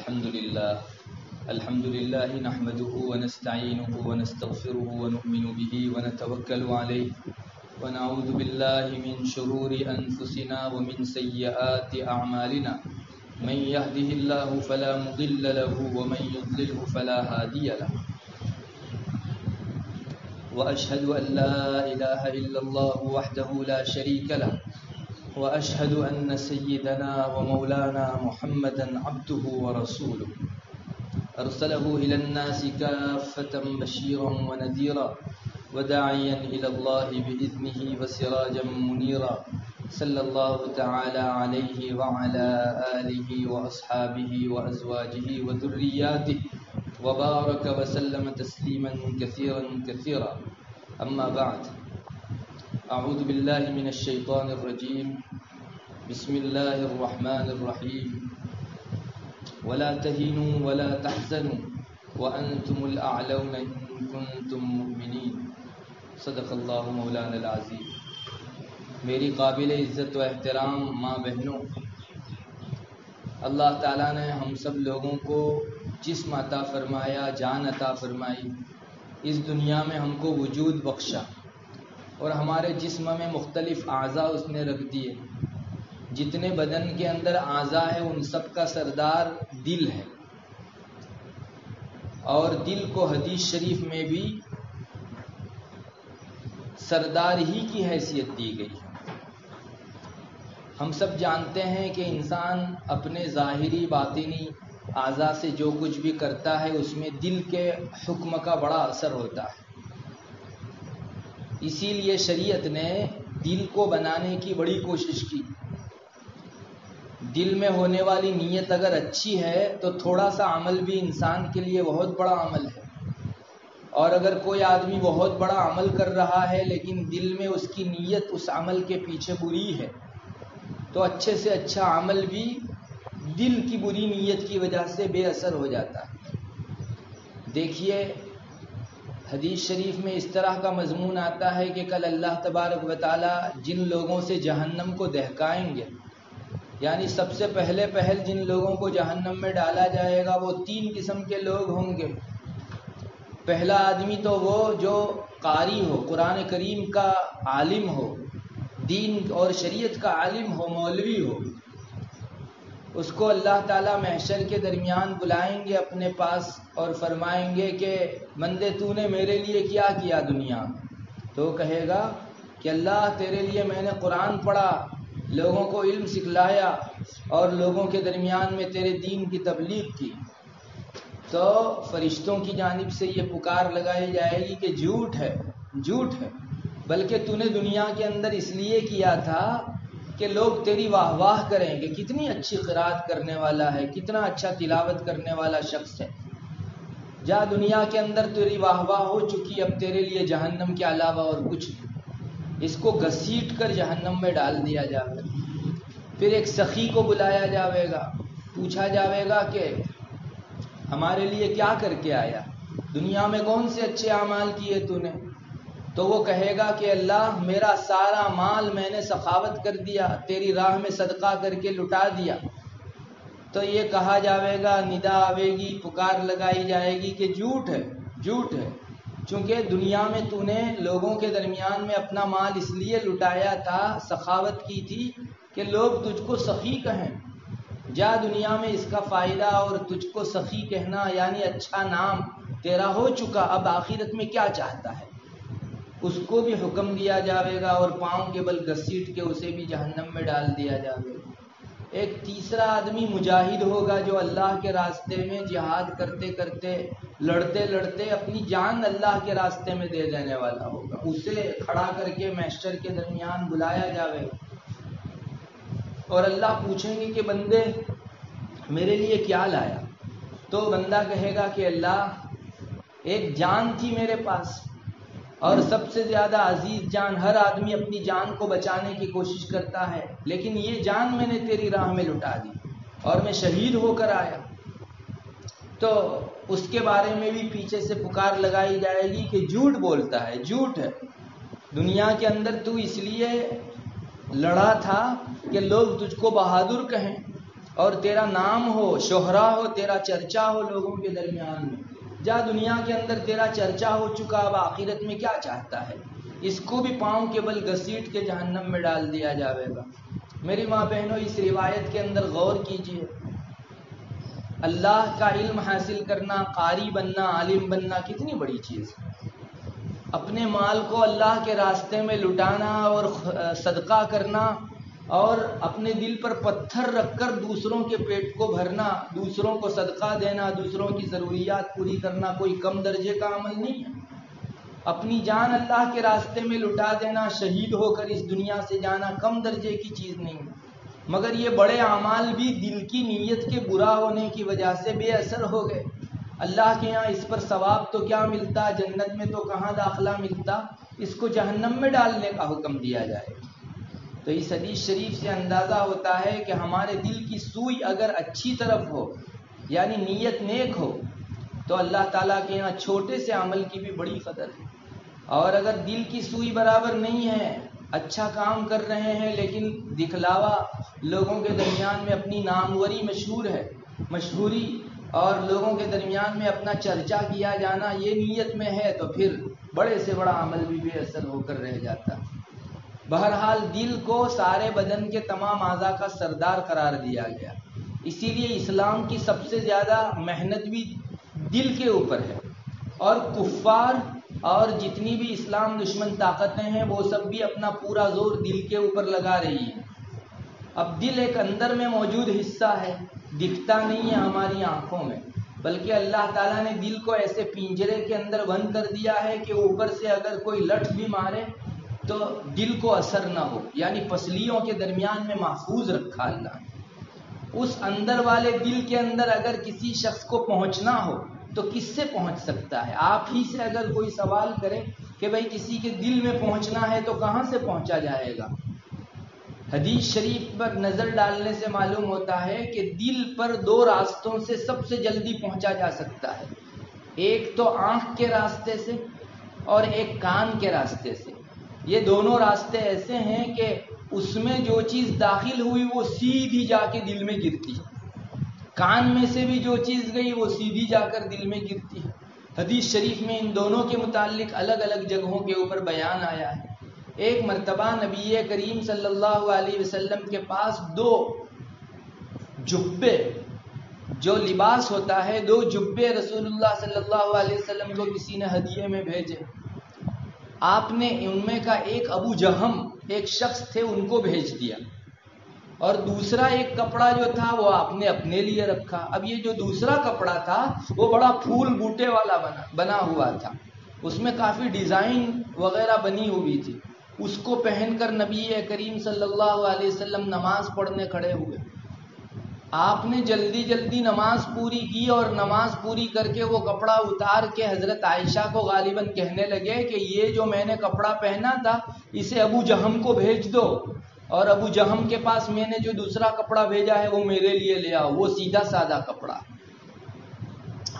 الحمد لله نحمده ونستعينه ونستغفره ونؤمن به ونتوكل عليه ونعوذ بالله من شرور أنفسنا ومن سيئات أعمالنا من يهده الله فلا مضل له ومن يضلله فلا هادي له وأشهد أن لا إله إلا الله وحده لا شريك له وأشهد أن سيدنا ومولانا محمدا عبده ورسوله أرسله إلى الناس كافة بشيرا ونذيرا وداعيا إلى الله بإذنه وسراجا منيرا صلى الله تعالى عليه وعلى آله وأصحابه وأزواجه وذرياته وبارك وسلم تسليما كثيرا كثيرا. أما بعد، أعوذ بالله من الشيطان الرجيم. بسم الله الرحمن الرحيم. ولا تهنوا ولا تحزنوا وأنتم الأعلون إن كنتم مؤمنين. صدق اللہ مولانا العظیم. میری قابل عزت و احترام ماں بہنوں، اللہ تعالیٰ نے ہم سب لوگوں کو جسم عطا فرمایا، جان عطا فرمائی، اس دنیا میں ہم کو وجود بخشا اور ہمارے جسم میں مختلف اعضاء اس نے رکھ دیے. جتنے بدن کے اندر اعضاء ہیں ان سب کا سردار دل ہے، اور دل کو حدیث شریف میں بھی سردار ہی کی حیثیت دی گئی. ہم سب جانتے ہیں کہ انسان اپنے ظاہری باطنی اعضاء سے جو کچھ بھی کرتا ہے اس میں دل کے حکم کا بڑا اثر ہوتا ہے. اسی لیے شریعت نے دل کو بنانے کی بڑی کوشش کی. دل میں ہونے والی نیت اگر اچھی ہے تو تھوڑا سا عمل بھی انسان کے لیے بہت بڑا عمل ہے، اور اگر کوئی آدمی بہت بڑا عمل کر رہا ہے لیکن دل میں اس کی نیت اس عمل کے پیچھے بری ہے تو اچھے سے اچھا عمل بھی دل کی بری نیت کی وجہ سے بے اثر ہو جاتا ہے. دیکھیے، حدیث شریف میں اس طرح کا مضمون آتا ہے کہ کل اللہ تبارک و تعالی جن لوگوں سے جہنم کو دہکائیں گے، یعنی سب سے پہلے جن لوگوں کو جہنم میں ڈالا جائے گا وہ 3 قسم کے لوگ ہوں گے. پہلا آدمی تو وہ جو قاری ہو، قرآن کریم کا عالم ہو، دین اور شریعت کا عالم ہو، مولوی ہو. اس کو اللہ تعالیٰ محشر کے درمیان بلائیں گے اپنے پاس اور فرمائیں گے کہ بندے تو نے میرے لیے کیا کیا دنیا میں؟ تو کہے گا کہ اللہ تیرے لیے میں نے قرآن پڑھا، لوگوں کو علم سکھلایا اور لوگوں کے درمیان میں تیرے دین کی تبلیغ کی. تو فرشتوں کی جانب سے یہ پکار لگائی جائے گی کہ جھوٹ ہے، جھوٹ ہے، بلکہ تو نے دنیا کے اندر اس لیے کیا تھا کہ لوگ تیری واہ واہ کریں گے، کتنی اچھی قرات کرنے والا ہے، کتنا اچھا تلاوت کرنے والا شخص ہے. جا دنیا کے اندر تیری واہ واہ ہو چکی، اب تیرے لیے جہنم کے علاوہ اور کچھ نہیں. اس کو گھسیٹ کر جہنم میں ڈال دیا جائے گا. پھر ایک سخی کو بلایا جائے گا، پوچھا جائے گا کہ ہمارے لیے کیا کر کے آیا، دنیا میں کون سے اچھے اعمال کیے تو نے؟ تو وہ کہے گا کہ اللہ میرا سارا مال میں نے سخاوت کر دیا، تیری راہ میں صدقہ کر کے لٹا دیا. تو یہ کہا جائے گا، ندا آئے گی، پکار لگائی جائے گی کہ جھوٹ ہے، جھوٹ ہے، چونکہ دنیا میں تو نے لوگوں کے درمیان میں اپنا مال اس لیے لٹایا تھا، سخاوت کی تھی کہ لوگ تجھ کو سخی کہیں. جا دنیا میں اس کا فائدہ اور تجھ کو سخی کہنا یعنی اچھا نام تیرا ہو چکا، اب آخرت میں کیا چاہتا ہے؟ اس کو بھی حکم دیا جائے گا اور پاؤں کے بل گھسیٹ کے اسے بھی جہنم میں ڈال دیا جائے گا. ایک تیسرا آدمی مجاہد ہوگا جو اللہ کے راستے میں جہاد کرتے کرتے، لڑتے لڑتے اپنی جان اللہ کے راستے میں دے دینے والا ہوگا. اسے کھڑا کر کے محشر کے درمیان بلایا جائے گا اور اللہ پوچھیں گے کہ بندے میرے لیے کیا لایا؟ تو بندہ کہے گا کہ اللہ ایک جان تھی میرے پاس، اور سب سے زیادہ عزیز جان، ہر آدمی اپنی جان کو بچانے کی کوشش کرتا ہے، لیکن یہ جان میں نے تیری راہ میں لٹا دی اور میں شہید ہو کر آیا. تو اس کے بارے میں بھی پیچھے سے پکار لگائی جائے گی کہ جھوٹ بولتا ہے، جھوٹ ہے. دنیا کے اندر تو اس لیے لڑا تھا کہ لوگ تجھ کو بہادر کہیں، اور تیرا نام ہو، شہرا ہو، تیرا چرچا ہو لوگوں کے درمیان میں. جا دنیا کے اندر تیرا چرچا ہو چکا، اب آخرت میں کیا چاہتا ہے؟ اس کو بھی پاؤں کے بل گھسیٹ کے جہنم میں ڈال دیا جاوے گا. میری ماں بہنوں، اس روایت کے اندر غور کیجئے. اللہ کا علم حاصل کرنا، قاری بننا، عالم بننا کتنی بڑی چیز ہے. اپنے مال کو اللہ کے راستے میں لٹانا اور صدقہ کرنا اور اپنے دل پر پتھر رکھ کر دوسروں کے پیٹ کو بھرنا، دوسروں کو صدقہ دینا، دوسروں کی ضروریات پوری کرنا کوئی کم درجے کا عمل نہیں ہے. اپنی جان اللہ کے راستے میں لٹا دینا، شہید ہو کر اس دنیا سے جانا کم درجے کی چیز نہیں ہے. مگر یہ بڑے اعمال بھی دل کی نیت کے برا ہونے کی وجہ سے بے اثر ہو گئے. اللہ کے یہاں اس پر ثواب تو کیا ملتا، جنت میں تو کہاں داخلہ ملتا، اس کو جہنم میں ڈالنے کا حکم دیا جائے. تو اس حدیث شریف سے اندازہ ہوتا ہے کہ ہمارے دل کی سوئی اگر اچھی طرف ہو، یعنی نیت نیک ہو، تو اللہ تعالیٰ کے یہاں چھوٹے سے عمل کی بھی بڑی قدر ہے. اور اگر دل کی سوئی برابر نہیں ہے، اچھا کام کر رہے ہیں لیکن دکھلاوا لوگوں کے درمیان میں اپنی ناموری مشہوری اور لوگوں کے درمیان میں اپنا چرچا کیا جانا یہ نیت میں ہے، تو پھر بڑے سے بڑا عمل بھی بے اثر ہو کر رہ جاتا. بہرحال دل کو سارے بدن کے تمام اعضاء کا سردار قرار دیا گیا. اسی لیے اسلام کی سب سے زیادہ محنت بھی دل کے اوپر ہے. اور کفار اور جتنی بھی اسلام دشمن طاقتیں ہیں وہ سب بھی اپنا پورا زور دل کے اوپر لگا رہی ہیں. اب دل ایک اندر میں موجود حصہ ہے، دکھتا نہیں ہے ہماری آنکھوں میں، بلکہ اللہ تعالیٰ نے دل کو ایسے پنجرے کے اندر بند کر دیا ہے کہ اوپر سے اگر کوئی لٹھ بھی مارے تو دل کو اثر نہ ہو، یعنی پسلیوں کے درمیان میں محفوظ رکھا اللہ نے. اس اندر والے دل کے اندر اگر کسی شخص کو پہنچنا ہو تو کس سے پہنچ سکتا ہے؟ آپ ہی سے اگر کوئی سوال کرے کہ بھئی کسی کے دل میں پہنچنا ہے تو کہاں سے پہنچا جائے گا؟ حدیث شریف پر نظر ڈالنے سے معلوم ہوتا ہے کہ دل پر دو راستوں سے سب سے جلدی پہنچا جا سکتا ہے. ایک تو آنکھ کے راستے سے اور ایک کان کے راستے سے. یہ دونوں راستے ایسے ہیں کہ اس میں جو چیز داخل ہوئی وہ سیدھی جا کے دل میں گرتی ہے. کان میں سے بھی جو چیز گئی وہ سیدھی جا کر دل میں گرتی ہے. حدیث شریف میں ان دونوں کے متعلق الگ الگ جگہوں کے اوپر بیان آیا ہے. ایک مرتبہ نبی کریم صلی اللہ علیہ وسلم کے پاس دو جبے، جو لباس ہوتا ہے، دو جبے رسول اللہ صلی اللہ علیہ وسلم کو کسی نے ہدیے میں بھیجے. آپ نے ان میں کا ایک ابو جہم ایک شخص تھے ان کو بھیج دیا، اور دوسرا ایک کپڑا جو تھا وہ آپ نے اپنے لیے رکھا. اب یہ جو دوسرا کپڑا تھا وہ بڑا پھول بوٹے والا بنا ہوا تھا، اس میں کافی ڈیزائن وغیرہ بنی ہوئی تھی. اس کو پہن کر نبی کریم صلی اللہ علیہ وسلم نماز پڑھنے کھڑے ہوئے. آپ نے جلدی جلدی نماز پوری کی اور نماز پوری کر کے وہ کپڑا اتار کے حضرت عائشہ کو غالباً کہنے لگے کہ یہ جو میں نے کپڑا پہنا تھا اسے ابو جہم کو بھیج دو، اور ابو جہم کے پاس میں نے جو دوسرا کپڑا بھیجا ہے وہ میرے لیے لے آؤ، وہ سیدھا سادہ کپڑا.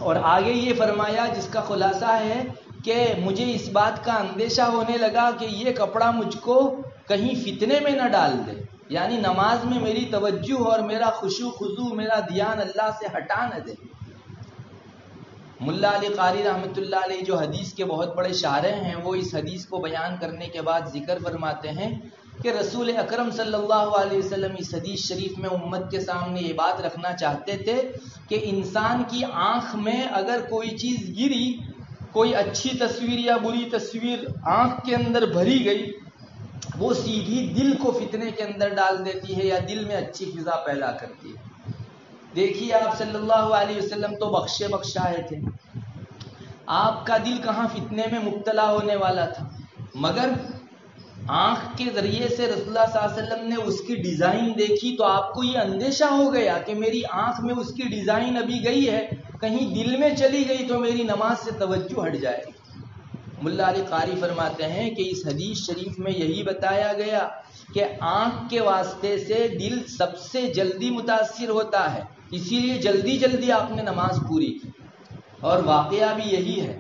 اور آگے یہ فرمایا جس کا خلاصہ ہے کہ مجھے اس بات کا اندیشہ ہونے لگا کہ یہ کپڑا مجھ کو کہیں فتنے میں نہ ڈال دے، یعنی نماز میں میری توجہ اور میرا خشوع خضوع، میرا دھیان اللہ سے ہٹا نہ دے. ملا علی قاری رحمۃ اللہ علیہ جو حدیث کے بہت بڑے شارح ہیں، وہ اس حدیث کو بیان کرنے کے بعد ذکر فرماتے ہیں کہ رسول اکرم صلی اللہ علیہ وسلم اس حدیث شریف میں امت کے سامنے یہ بات رکھنا چاہتے تھے کہ انسان کی آنکھ میں اگر کوئی چیز گری، کوئی اچھی تصویر یا بری تصویر آنکھ کے اندر بھری گئی، وہ سیدھی دل کو فتنے کے اندر ڈال دیتی ہے یا دل میں اچھی فضا پیدا کرتی ہے. دیکھیے آپ صلی اللہ علیہ وسلم تو بخشے بخشائے تھے، آپ کا دل کہاں فتنے میں مبتلا ہونے والا تھا، مگر آنکھ کے ذریعے سے رسول اللہ صلی اللہ علیہ وسلم نے اس کی ڈیزائن دیکھی تو آپ کو یہ اندیشہ ہو گیا کہ میری آنکھ میں اس کی ڈیزائن ابھی گئی ہے، کہیں دل میں چلی گئی تو میری نماز سے توجہ ہٹ جائے گی. ملا علی قاری فرماتے ہیں کہ اس حدیث شریف میں یہی بتایا گیا کہ آنکھ کے واسطے سے دل سب سے جلدی متاثر ہوتا ہے، اسی لیے جلدی جلدی آپ نے نماز پوری کی. اور واقعہ بھی یہی ہے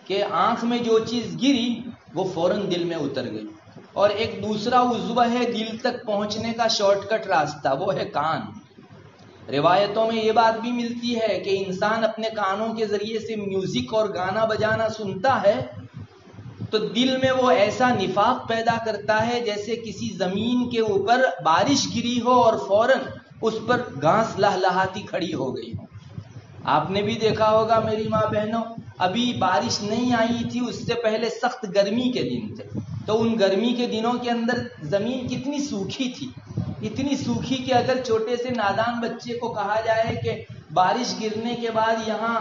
کہ آنکھ میں جو چیز گری وہ فوراً دل میں اتر گئی. اور ایک دوسرا عضو ہے دل تک پہنچنے کا شارٹ کٹ راستہ، وہ ہے کان. روایتوں میں یہ بات بھی ملتی ہے کہ انسان اپنے کانوں کے ذریعے سے میوزک اور گانا بجانا سنتا ہے تو دل میں وہ ایسا نفاق پیدا کرتا ہے جیسے کسی زمین کے اوپر بارش گری ہو اور فوراً اس پر گھاس لہلہاتی کھڑی ہو گئی ہو۔ آپ نے بھی دیکھا ہوگا میری ماں بہنوں، ابھی بارش نہیں آئی تھی، اس سے پہلے سخت گرمی کے دن تھے، تو ان گرمی کے دنوں کے اندر زمین کتنی سوکھی تھی، اتنی سوکھی کہ اگر چھوٹے سے نادان بچے کو کہا جائے کہ بارش گرنے کے بعد یہاں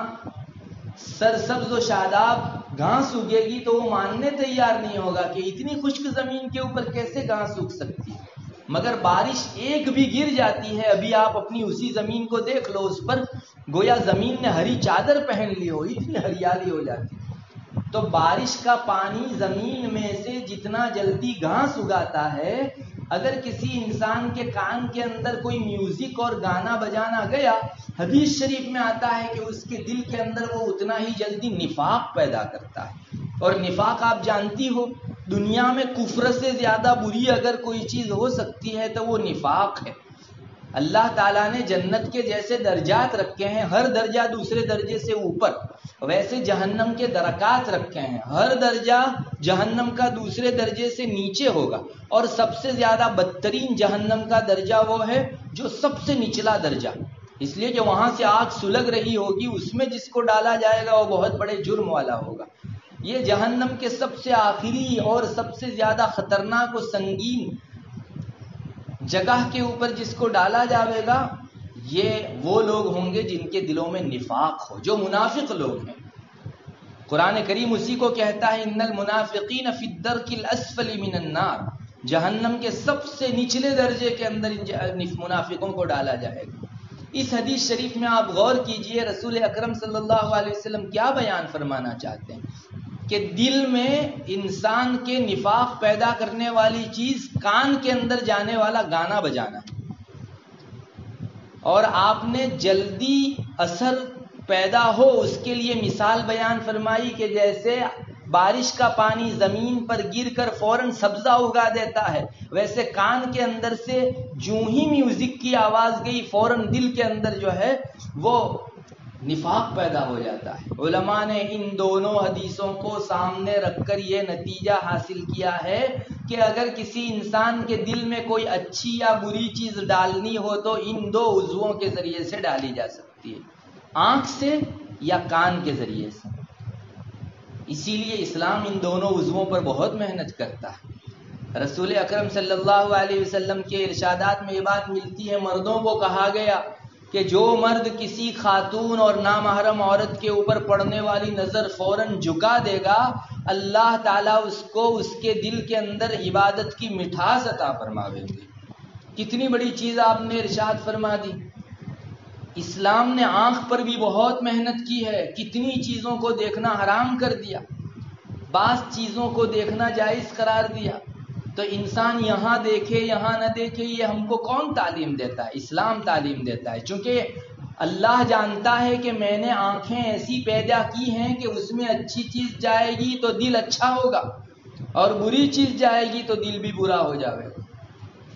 سرسبز و شاداب گھاس اگے گی تو وہ ماننے تیار نہیں ہوگا کہ اتنی خشک زمین کے اوپر کیسے گھاس اگ سکتی ہے۔ مگر بارش ایک بھی گر جاتی ہے، ابھی آپ اپنی اسی زمین کو دیکھ لو، اس پر گویا زمین نے ہری چادر پہن لی ہو، اتنی ہریالی ہو جاتی ہے۔ تو بارش کا پانی زمین میں سے جتنا جلدی گھاس اگاتا ہے، اگر کسی انسان کے کان کے اندر کوئی میوزک اور گانا بجانا گیا، حدیث شریف میں آتا ہے کہ اس کے دل کے اندر وہ اتنا ہی جلدی نفاق پیدا کرتا ہے۔ اور نفاق آپ جانتی ہو، دنیا میں کفر سے زیادہ بری اگر کوئی چیز ہو سکتی ہے تو وہ نفاق ہے۔ اللہ تعالیٰ نے جنت کے جیسے درجات رکھے ہیں، ہر درجہ دوسرے درجے سے اوپر، ویسے جہنم کے درکات رکھے ہیں، ہر درجہ جہنم کا دوسرے درجے سے نیچے ہوگا، اور سب سے زیادہ بدترین جہنم کا درجہ وہ ہے جو سب سے نچلا درجہ، اس لیے کہ وہاں سے آگ سلگ رہی ہوگی، اس میں جس کو ڈالا جائے گا وہ بہت بڑے جرم والا ہوگا۔ یہ جہنم کے سب سے آخری اور سب سے زیادہ خطرناک و سنگین جگہ کے اوپر جس کو ڈالا جاوے گا، یہ وہ لوگ ہوں گے جن کے دلوں میں نفاق ہو، جو منافق لوگ ہیں۔ قرآن کریم اسی کو کہتا ہے، ان المنافقین فی الدرک الاسفل من النار، جہنم کے سب سے نچلے درجے کے اندر منافقوں کو ڈالا جائے گا۔ اس حدیث شریف میں آپ غور کیجئے، رسول اکرم صلی اللہ علیہ وسلم کیا بیان فرمانا چاہتے ہیں کہ دل میں انسان کے نفاق پیدا کرنے والی چیز کان کے اندر جانے والا گانا بجانا ہے، اور آپ نے جلدی اثر پیدا ہو اس کے لیے مثال بیان فرمائی کہ جیسے بارش کا پانی زمین پر گر کر فوراً سبزہ اگا دیتا ہے، ویسے کان کے اندر سے جو ہی میوزک کی آواز گئی فوراً دل کے اندر جو ہے وہ نفاق پیدا ہو جاتا ہے۔ علماء نے ان دونوں حدیثوں کو سامنے رکھ کر یہ نتیجہ حاصل کیا ہے کہ اگر کسی انسان کے دل میں کوئی اچھی یا بری چیز ڈالنی ہو تو ان دو عضووں کے ذریعے سے ڈالی جا سکتی ہے، آنکھ سے یا کان کے ذریعے سے۔ اسی لیے اسلام ان دونوں عضووں پر بہت محنت کرتا ہے۔ رسول اکرم صلی اللہ علیہ وسلم کے ارشادات میں یہ بات ملتی ہے، مردوں کو کہا گیا کہ جو مرد کسی خاتون اور نامحرم عورت کے اوپر پڑنے والی نظر فوراً جھکا دے گا، اللہ تعالیٰ اس کو اس کے دل کے اندر عبادت کی مٹھاس عطا فرماویں گے۔ کتنی بڑی چیز آپ نے ارشاد فرما دی۔ اسلام نے آنکھ پر بھی بہت محنت کی ہے، کتنی چیزوں کو دیکھنا حرام کر دیا، بعض چیزوں کو دیکھنا جائز قرار دیا۔ تو انسان یہاں دیکھے یہاں نہ دیکھے، یہ ہم کو کون تعلیم دیتا ہے؟ اسلام تعلیم دیتا ہے، چونکہ اللہ جانتا ہے کہ میں نے آنکھیں ایسی پیدا کی ہیں کہ اس میں اچھی چیز جائے گی تو دل اچھا ہوگا، اور بری چیز جائے گی تو دل بھی برا ہو جائے گا۔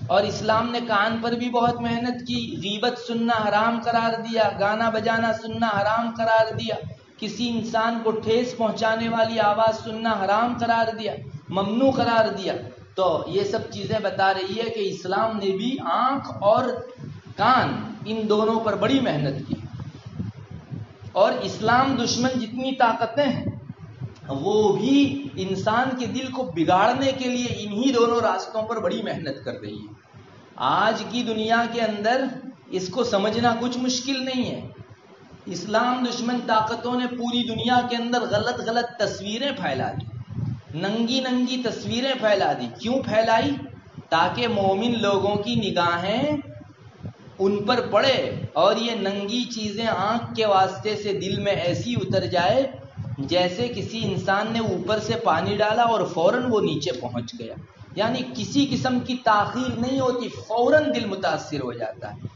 اور اسلام نے کان پر بھی بہت محنت کی، غیبت سننا حرام قرار دیا، گانا بجانا سننا حرام قرار دیا، کسی انسان کو ٹھیس پہنچانے والی آواز سننا حرام قرار دیا، ممنوع قرار دیا۔ تو یہ سب چیزیں بتا رہی ہے کہ اسلام نے بھی آنکھ اور کان ان دونوں پر بڑی محنت کی، اور اسلام دشمن جتنی طاقتیں ہیں وہ بھی انسان کے دل کو بگاڑنے کے لیے انہی دونوں راستوں پر بڑی محنت کر رہی ہے۔ آج کی دنیا کے اندر اس کو سمجھنا کچھ مشکل نہیں ہے۔ اسلام دشمن طاقتوں نے پوری دنیا کے اندر غلط غلط تصویریں پھیلا دی، ننگی ننگی تصویریں پھیلا دی۔ کیوں پھیلائی؟ تاکہ مومن لوگوں کی نگاہیں ان پر پڑے اور یہ ننگی چیزیں آنکھ کے واسطے سے دل میں ایسی اتر جائے جیسے کسی انسان نے اوپر سے پانی ڈالا اور فوراً وہ نیچے پہنچ گیا، یعنی کسی قسم کی تاخیر نہیں ہوتی، فوراً دل متاثر ہو جاتا ہے۔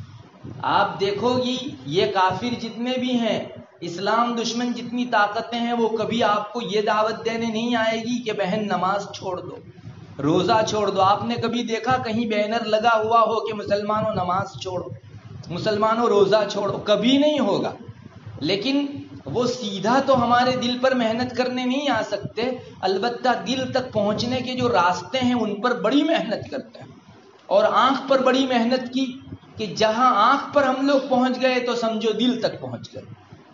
آپ دیکھو گی یہ کافر جتنے بھی ہیں، اسلام دشمن جتنی طاقتیں ہیں، وہ کبھی آپ کو یہ دعوت دینے نہیں آئے گی کہ بہن نماز چھوڑ دو، روزہ چھوڑ دو۔ آپ نے کبھی دیکھا کہیں بینر لگا ہوا ہو کہ مسلمانوں نماز چھوڑو؟ مسلمانوں روزہ چھوڑو، کبھی نہیں ہوگا. لیکن وہ سیدھا تو ہمارے دل پر محنت کرنے نہیں آ سکتے، البتہ دل تک پہنچنے کے جو راستے ہیں ان پر بڑی محنت کرتے ہیں. اور آنکھ پر بڑی محنت کی کہ جہاں آنکھ پر ہم لوگ پہنچ گئے تو سمجھو دل تک پہنچ گئے.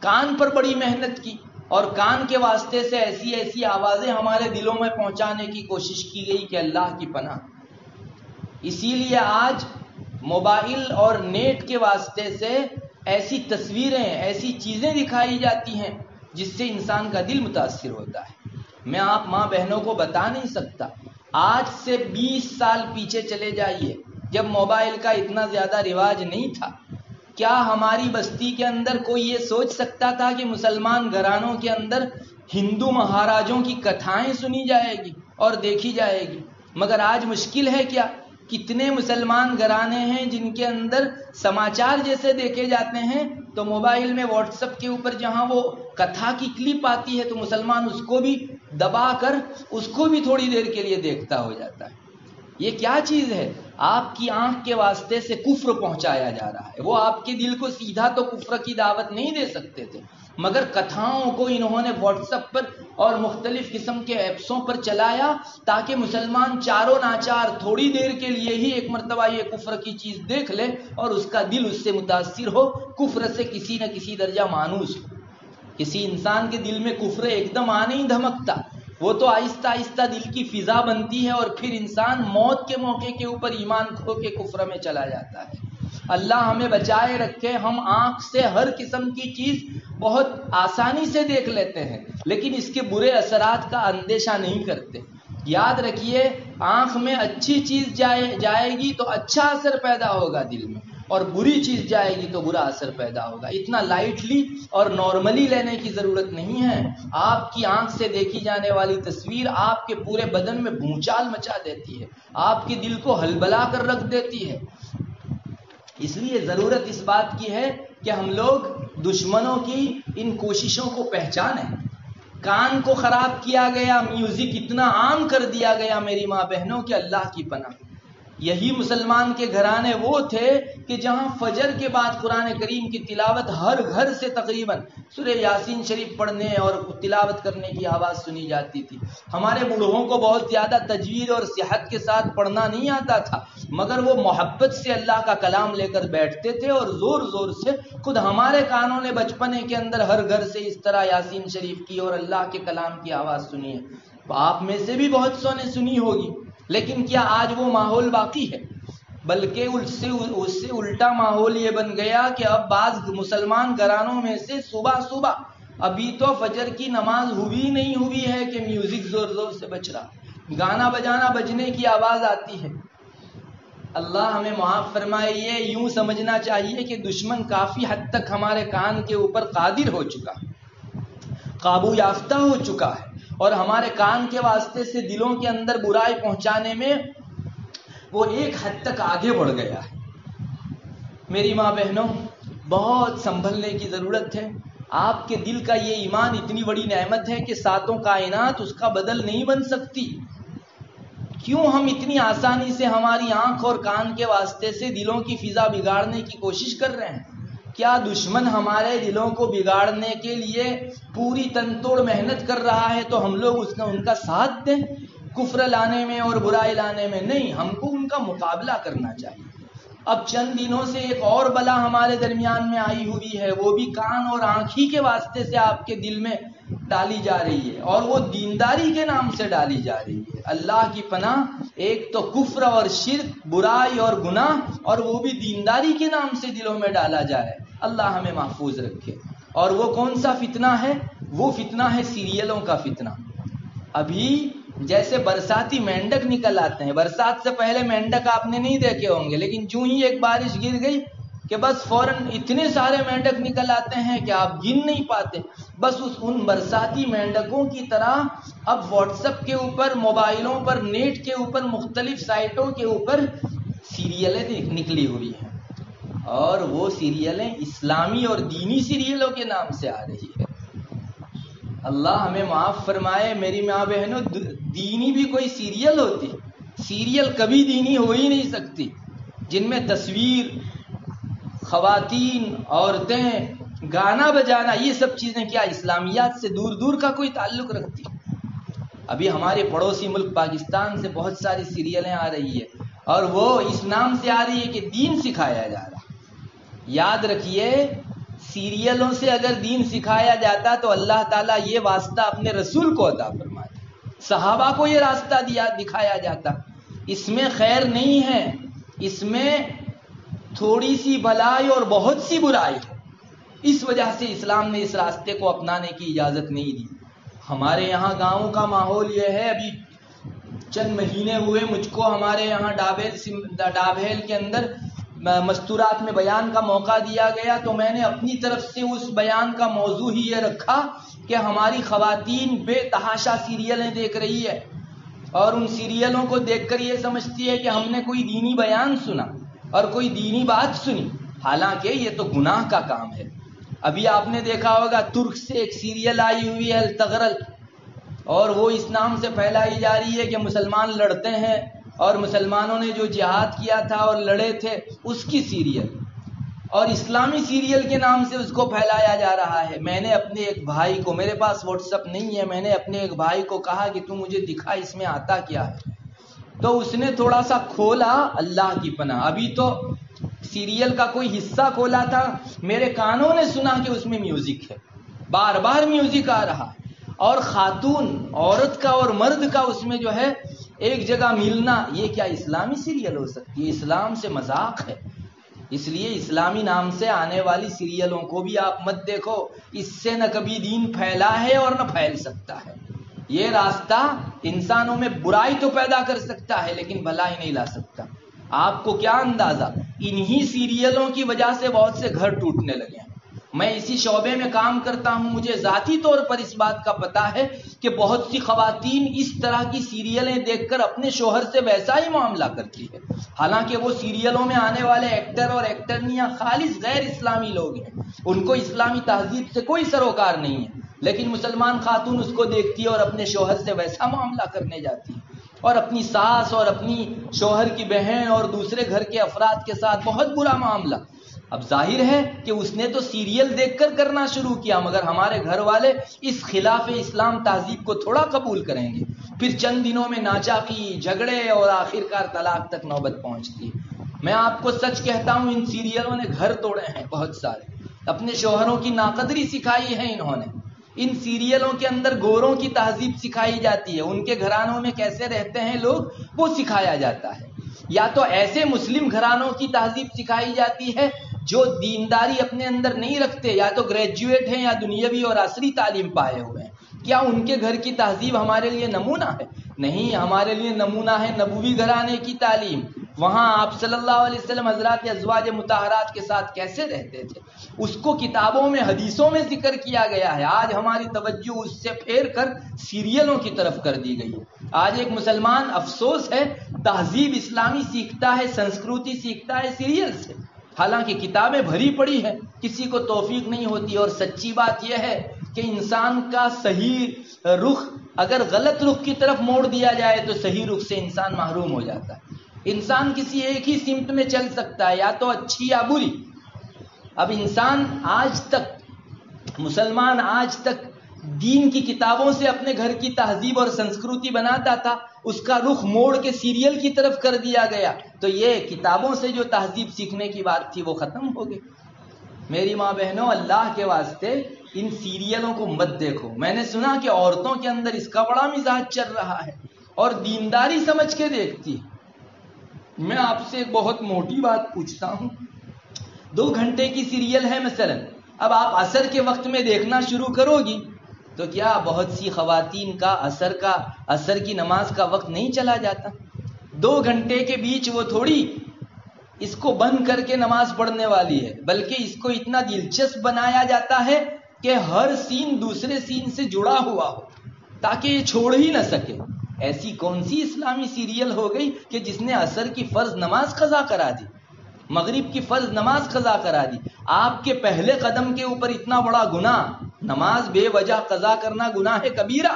کان پر بڑی محنت کی اور کان کے واسطے سے ایسی ایسی آوازیں ہمارے دلوں میں پہنچانے کی کوشش کی گئی کہ اللہ کی پناہ. اسی لیے آج موبائل اور نیٹ کے واسطے سے ایسی تصویریں، ایسی چیزیں دکھائی جاتی ہیں جس سے انسان کا دل متاثر ہوتا ہے. میں آپ ماں بہنوں کو بتا نہیں سکتا، آج سے 20 سال پیچھے چلے جائیے جب موبائل کا اتنا زیادہ رواج نہیں تھا. کیا ہماری بستی کے اندر کوئی یہ سوچ سکتا تھا کہ مسلمان گھرانوں کے اندر ہندو مہاراجوں کی کتھائیں سنی جائے گی اور دیکھی جائے گی؟ مگر آج مشکل ہے کیا، کتنے مسلمان گھرانے ہیں جن کے اندر سماچار جیسے دیکھے جاتے ہیں تو موبائل میں واٹس ایپ کے اوپر جہاں وہ کتھا کی کلپ آتی ہے تو مسلمان اس کو بھی دبا کر اس کو بھی تھوڑی دیر کے لیے دیکھتا ہو جاتا ہے. یہ کیا چیز ہے؟ آپ کی آنکھ کے واسطے سے کفر پہنچایا جا رہا ہے. وہ آپ کے دل کو سیدھا تو کفر کی دعوت نہیں دے سکتے تھے، مگر کتھاؤں کو انہوں نے واٹس ایپ پر اور مختلف قسم کے ایپسوں پر چلایا تاکہ مسلمان چاروں ناچار تھوڑی دیر کے لیے ہی ایک مرتبہ یہ کفر کی چیز دیکھ لے اور اس کا دل اس سے متاثر ہو، کفر سے کسی نہ کسی درجہ مانوس ہو. کسی انسان کے دل میں کفر ایک دم آ نہیں دھمکتا، وہ تو آہستہ آہستہ دل کی فضا بنتی ہے اور پھر انسان موت کے موقع کے اوپر ایمان کھو کے کفر میں چلا جاتا ہے. اللہ ہمیں بچائے رکھے. ہم آنکھ سے ہر قسم کی چیز بہت آسانی سے دیکھ لیتے ہیں لیکن اس کے برے اثرات کا اندیشہ نہیں کرتے. یاد رکھیے، آنکھ میں اچھی چیز جائے گی تو اچھا اثر پیدا ہوگا دل میں، اور بری چیز جائے گی تو برا اثر پیدا ہوگا. اتنا لائٹلی اور نارملی لینے کی ضرورت نہیں ہے. آپ کی آنکھ سے دیکھی جانے والی تصویر آپ کے پورے بدن میں بھونچال مچا دیتی ہے، آپ کے دل کو ہلبلا کر رکھ دیتی ہے. اس لیے ضرورت اس بات کی ہے کہ ہم لوگ دشمنوں کی ان کوششوں کو پہچانیں. کان کو خراب کیا گیا، میوزک اتنا عام کر دیا گیا میری ماں بہنوں کہ اللہ کی پناہ. یہی مسلمان کے گھرانے وہ تھے کہ جہاں فجر کے بعد قرآن کریم کی تلاوت ہر گھر سے تقریباً سورہ یاسین شریف پڑھنے اور تلاوت کرنے کی آواز سنی جاتی تھی. ہمارے بوڑھوں کو بہت زیادہ تجوید اور صحت کے ساتھ پڑھنا نہیں آتا تھا، مگر وہ محبت سے اللہ کا کلام لے کر بیٹھتے تھے اور زور زور سے. خود ہمارے کانوں نے بچپنے کے اندر ہر گھر سے اس طرح یاسین شریف کی اور اللہ کے کلام کی آواز سنی ہے. آپ میں سے بھی بہت سو نے سنی ہوگی، لیکن کیا آج وہ ماحول باقی ہے؟ بلکہ اس سے الٹا ماحول یہ بن گیا کہ اب بعض مسلمان گھرانوں میں سے صبح ابھی تو فجر کی نماز ہوئی نہیں ہوئی ہے کہ میوزک زور زور سے بج رہا، گانا بجانا بجنے کی آواز آتی ہے. اللہ ہمیں معاف فرمائے. یہ یوں سمجھنا چاہیے کہ دشمن کافی حد تک ہمارے کان کے اوپر قادر ہو چکا، قابو یافتہ ہو چکا ہے، اور ہمارے کان کے واسطے سے دلوں کے اندر برائی پہنچانے میں وہ ایک حد تک آگے بڑھ گیا ہے. میری ماں بہنوں، بہت سنبھلنے کی ضرورت ہے. آپ کے دل کا یہ ایمان اتنی بڑی نعمت ہے کہ ساتوں کائنات اس کا بدل نہیں بن سکتی. کیوں ہم اتنی آسانی سے ہماری آنکھ اور کان کے واسطے سے دلوں کی فضا بگاڑنے کی کوشش کر رہے ہیں؟ کیا دشمن ہمارے دلوں کو بگاڑنے کے لیے پوری تن توڑ محنت کر رہا ہے تو ہم لوگ ان کا ساتھ دیں کفر لانے میں اور برائی لانے میں؟ نہیں، ہم کو ان کا مقابلہ کرنا چاہیے. اب چند دنوں سے ایک اور بلا ہمارے درمیان میں آئی ہوئی ہے، وہ بھی کان اور آنکھ ہی کے واسطے سے آپ کے دل میں ڈالی جا رہی ہے، اور وہ دینداری کے نام سے ڈالی جا رہی ہے. اللہ کی پناہ، ایک تو کفر اور شرک، برائی اور گناہ، اور وہ بھی دینداری کے نام سے دلوں میں ڈالا جائے. اللہ ہمیں محفوظ رکھے. اور وہ کون سا فتنہ ہے؟ وہ فتنہ ہے سیریلوں کا فتنہ. ابھی جیسے برساتی مینڈک نکل آتے ہیں، برسات سے پہلے مینڈک آپ نے نہیں دیکھے ہوں گے، لیکن جو ہی ایک بارش گر گئی کہ بس فوراً اتنے سارے مینڈک نکل آتے ہیں کہ آپ گن نہیں پاتے. بس ان برساتی مینڈکوں کی طرح اب واٹس ایپ کے اوپر، موبائلوں پر، نیٹ کے اوپر، مختلف سائٹوں کے اوپر سیریلیں نکلی ہوئی ہیں، اور وہ سیریلیں اسلامی اور دینی سیریلوں کے نام سے آ رہی ہے. اللہ ہمیں معاف فرمائے. میری ماں بہنوں، دینی بھی کوئی سیریل ہوتی؟ سیریل کبھی دینی ہو ہی نہیں سکتی، جن میں تصویر، خواتین، عورتیں، گانا بجانا، یہ سب چیزیں کیا اسلامیات سے دور دور کا کوئی تعلق رکھتی؟ ابھی ہمارے پڑوسی ملک پاکستان سے بہت ساری سیریلیں آ رہی ہے اور وہ اس نام سے آ رہی ہے کہ دین سکھایا جا رہا. یاد رکھیے سیریلوں سے اگر دین سکھایا جاتا تو اللہ تعالیٰ یہ واسطہ اپنے رسول کو عطا فرماتا، صحابہ کو یہ راستہ دکھایا جاتا. اس میں خیر نہیں ہے، اس میں تھوڑی سی بھلائی اور بہت سی برائی ہے. اس وجہ سے اسلام نے اس راستے کو اپنانے کی اجازت نہیں دی. ہمارے یہاں گاؤں کا ماحول یہ ہے، ابھی چند مہینے ہوئے مجھ کو ہمارے یہاں ڈابھیل کے اندر مستورات میں بیان کا موقع دیا گیا تو میں نے اپنی طرف سے اس بیان کا موضوع ہی یہ رکھا کہ ہماری خواتین بے تحاشا سیریلیں دیکھ رہی ہے اور ان سیریلوں کو دیکھ کر یہ سمجھتی ہے کہ ہم نے کوئی دینی بیان سنا اور کوئی دینی بات سنی، حالانکہ یہ تو گناہ کا کام ہے. ابھی آپ نے دیکھا ہوگا ترک سے ایک سیریل آئی ہوئی ہے التغرل، اور وہ اس نام سے پھیلائی جا رہی ہے کہ مسلمان لڑتے ہیں اور مسلمانوں نے جو جہاد کیا تھا اور لڑے تھے اس کی سیریل، اور اسلامی سیریل کے نام سے اس کو پھیلایا جا رہا ہے. میں نے اپنے ایک بھائی کو، میرے پاس واٹس ایپ نہیں ہے، میں نے اپنے ایک بھائی کو کہا کہ تو مجھے دکھا اس میں آتا کیا ہے، تو اس نے تھوڑا سا کھولا. اللہ کی پناہ ابھی تو سیریل کا کوئی حصہ کھولا تھا، میرے کانوں نے سنا کہ اس میں میوزک ہے، بار بار میوزک آ رہا ہے، اور خاتون، عورت کا اور مرد کا اس میں جو ہے ایک جگہ ملنا. یہ کیا اسلامی سیریل ہو سکتی ہے؟ اسلام سے مذاق ہے. اس لیے اسلامی نام سے آنے والی سیریلوں کو بھی آپ مت دیکھو، اس سے نہ کبھی دین پھیلا ہے اور نہ پھیل سکتا ہے. یہ راستہ انسانوں میں برائی تو پیدا کر سکتا ہے لیکن بھلائی نہیں لا سکتا. آپ کو کیا اندازہ، انہی سیریلوں کی وجہ سے بہت سے گھر ٹوٹنے لگے ہیں. میں اسی شعبے میں کام کرتا ہوں، مجھے ذاتی طور پر اس بات کا پتہ ہے کہ بہت سی خواتین اس طرح کی سیریلیں دیکھ کر اپنے شوہر سے ویسا ہی معاملہ کرتی ہے، حالانکہ وہ سیریلوں میں آنے والے ایکٹر اور ایکٹرنیاں خالص غیر اسلامی لوگ ہیں، ان کو اسلامی تہذیب سے کوئی سروکار نہیں ہے، لیکن مسلمان خاتون اس کو دیکھتی ہے اور اپنے شوہر سے ویسا معاملہ کرنے جاتی ہے، اور اپنی ساس اور اپنی شوہر کی بہن اور دوسرے گھر کے افراد کے ساتھ بہت برا معاملہ. اب ظاہر ہے کہ اس نے تو سیریل دیکھ کر کرنا شروع کیا، مگر ہمارے گھر والے اس خلاف اسلام تہذیب کو تھوڑا قبول کریں گے؟ پھر چند دنوں میں ناچاقی، جھگڑے اور آخرکار طلاق تک نوبت پہنچتی ہے. میں آپ کو سچ کہتا ہوں ان سیریلوں نے گھر توڑے ہیں بہت سارے، اپنے شوہروں کی ناقدری سکھائی ہے انہوں نے. ان سیریلوں کے اندر گوروں کی تہذیب سکھائی جاتی ہے، ان کے گھرانوں میں کیسے رہتے ہیں لوگ وہ سکھایا جاتا ہے. یا تو ایسے مسلم گھرانوں کی تہذیب سکھائی جاتی ہے جو دینداری اپنے اندر نہیں رکھتے، یا تو گریجویٹ ہیں یا دنیاوی اور عصری تعلیم پائے ہوئے ہیں. کیا ان کے گھر کی تہذیب ہمارے لیے نمونہ ہے؟ نہیں، ہمارے لیے نمونہ ہے نبوی گھرانے کی تعلیم. وہاں آپ صلی اللہ علیہ وسلم حضرات ازواج مطہرات کے ساتھ کیسے رہتے تھے، اس کو کتابوں میں، حدیثوں میں ذکر کیا گیا ہے. آج ہماری توجہ اس سے پھیر کر سیریلوں کی طرف کر دی گئی ہے. آج ایک مسلمان، افسوس ہے، تہذیب اسلامی سیکھتا ہے، سنسکرتی سیکھتا ہے سیریل سے، حالانکہ کتابیں بھری پڑی ہے، کسی کو توفیق نہیں ہوتی. اور سچی بات یہ ہے کہ انسان کا صحیح رخ اگر غلط رخ کی طرف موڑ دیا جائے تو صحیح رخ سے انسان محروم ہو جاتا ہے. انسان کسی ایک ہی سمت میں چل سکتا ہے، یا تو اچھی یا بری. اب انسان آج تک، مسلمان آج تک دین کی کتابوں سے اپنے گھر کی تہذیب اور سنسکرتی بناتا تھا، اس کا رخ موڑ کے سیریل کی طرف کر دیا گیا تو یہ کتابوں سے جو تہذیب سیکھنے کی بات تھی وہ ختم ہو گئی. میری ماں بہنوں، اللہ کے واسطے ان سیریلوں کو مت دیکھو. میں نے سنا کہ عورتوں کے اندر اس کا بڑا مزاج چل رہا ہے اور دینداری سمجھ کے دیکھتی. میں آپ سے ایک بہت موٹی بات پوچھتا ہوں، 2 گھنٹے کی سیریل ہے مثلا، اب آپ عصر کے وقت میں دیکھنا شروع کرو گی تو کیا بہت سی خواتین کا عصر کی نماز کا وقت نہیں چلا جاتا؟ 2 گھنٹے کے بیچ وہ تھوڑی اس کو بند کر کے نماز پڑھنے والی ہے، بلکہ اس کو اتنا دلچسپ بنایا جاتا ہے کہ ہر سین دوسرے سین سے جڑا ہوا ہو تاکہ یہ چھوڑ ہی نہ سکے. ایسی کون سی اسلامی سیریل ہو گئی کہ جس نے عصر کی فرض نماز قضا کرا دی، مغرب کی فرض نماز قضا کرا دی؟ آپ کے پہلے قدم کے اوپر اتنا بڑا گناہ، نماز بے وجہ قضا کرنا گناہ کبیرہ،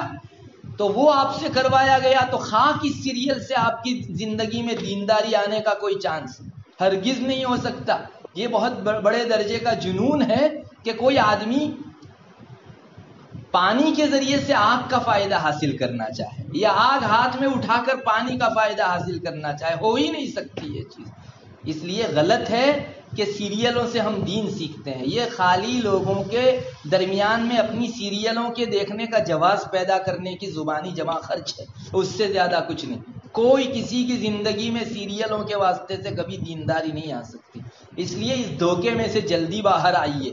تو وہ آپ سے کروایا گیا تو خاک اس سیریل سے آپ کی زندگی میں دینداری آنے کا کوئی چانس ہرگز نہیں ہو سکتا. یہ بہت بڑے درجے کا جنون ہے کہ کوئی آدمی پانی کے ذریعے سے آگ کا فائدہ حاصل کرنا چاہے یا آگ ہاتھ میں اٹھا کر پانی کا فائدہ حاصل کرنا چاہے، ہو ہی نہیں سکتی یہ چیز۔ اس لیے غلط ہے کہ سیریلوں سے ہم دین سیکھتے ہیں، یہ خالی لوگوں کے درمیان میں اپنی سیریلوں کے دیکھنے کا جواز پیدا کرنے کی زبانی جمع خرچ ہے، اس سے زیادہ کچھ نہیں۔ کوئی کسی کی زندگی میں سیریلوں کے واسطے سے کبھی دینداری نہیں آ سکتی، اس لیے اس دھوکے میں سے جلدی باہر آئیے۔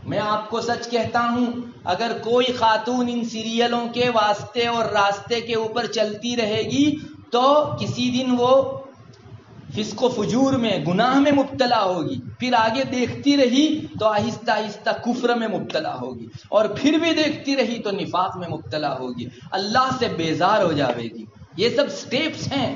میں آپ کو سچ کہتا ہوں، اگر کوئی خاتون ان سیریلوں کے واسطے اور راستے کے اوپر چلتی رہے گی تو کسی دن وہ فسق و فجور میں، گناہ میں مبتلا ہوگی، پھر آگے دیکھتی رہی تو آہستہ آہستہ کفر میں مبتلا ہوگی، اور پھر بھی دیکھتی رہی تو نفاق میں مبتلا ہوگی، اللہ سے بیزار ہو جاوے گی۔ یہ سب سٹیپس ہیں،